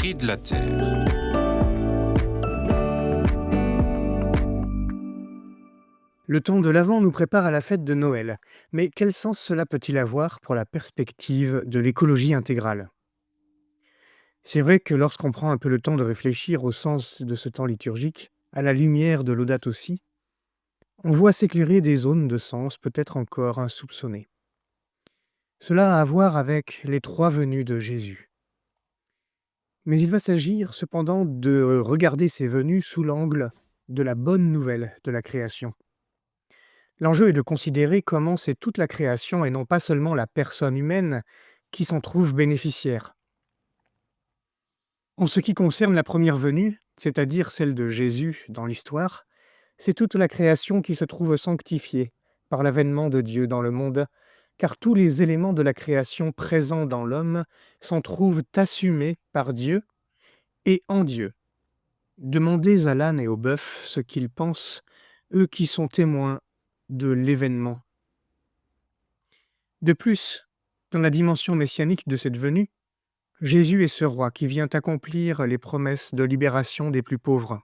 cris de la terre. Le temps de l'Avent nous prépare à la fête de Noël. Mais quel sens cela peut-il avoir pour la perspective de l'écologie intégrale? C'est vrai que lorsqu'on prend un peu le temps de réfléchir au sens de ce temps liturgique, à la lumière de Laudato Si, on voit s'éclairer des zones de sens peut-être encore insoupçonnées. Cela a à voir avec les trois venues de Jésus. Mais il va s'agir cependant de regarder ces venues sous l'angle de la bonne nouvelle de la création. L'enjeu est de considérer comment c'est toute la création et non pas seulement la personne humaine qui s'en trouve bénéficiaire. En ce qui concerne la première venue, c'est-à-dire celle de Jésus dans l'histoire, c'est toute la création qui se trouve sanctifiée par l'avènement de Dieu dans le monde, car tous les éléments de la création présents dans l'homme s'en trouvent assumés par Dieu et en Dieu. Demandez à l'âne et au bœuf ce qu'ils pensent, eux qui sont témoins de l'événement. De plus, dans la dimension messianique de cette venue, Jésus est ce roi qui vient accomplir les promesses de libération des plus pauvres.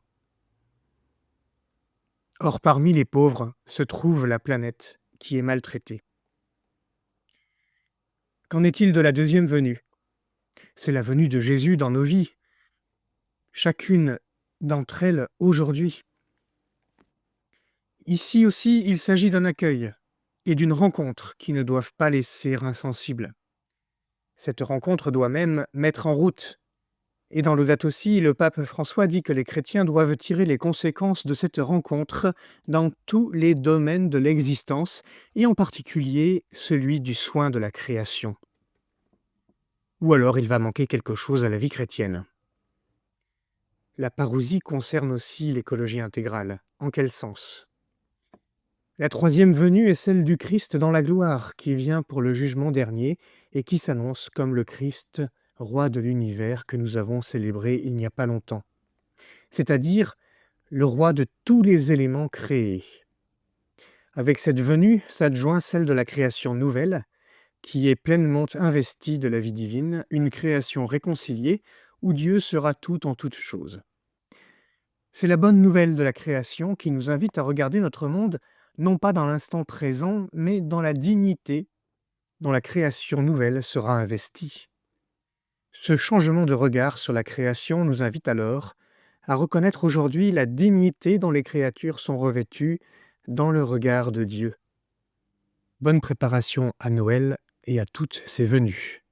Or, parmi les pauvres se trouve la planète qui est maltraitée. Qu'en est-il de la deuxième venue? C'est la venue de Jésus dans nos vies, chacune d'entre elles aujourd'hui. Ici aussi, il s'agit d'un accueil et d'une rencontre qui ne doivent pas laisser insensibles. Cette rencontre doit même mettre en route. Et dans Laudato Si, le pape François dit que les chrétiens doivent tirer les conséquences de cette rencontre dans tous les domaines de l'existence, et en particulier celui du soin de la création. Ou alors il va manquer quelque chose à la vie chrétienne. La parousie concerne aussi l'écologie intégrale. En quel sens? La troisième venue est celle du Christ dans la gloire, qui vient pour le jugement dernier et qui s'annonce comme le Christ, roi de l'univers que nous avons célébré il n'y a pas longtemps. C'est-à-dire le roi de tous les éléments créés. Avec cette venue s'adjoint celle de la création nouvelle, qui est pleinement investie de la vie divine, une création réconciliée où Dieu sera tout en toutes choses. C'est la bonne nouvelle de la création qui nous invite à regarder notre monde non pas dans l'instant présent, mais dans la dignité dont la création nouvelle sera investie. Ce changement de regard sur la création nous invite alors à reconnaître aujourd'hui la dignité dont les créatures sont revêtues dans le regard de Dieu. Bonne préparation à Noël et à toutes ses venues.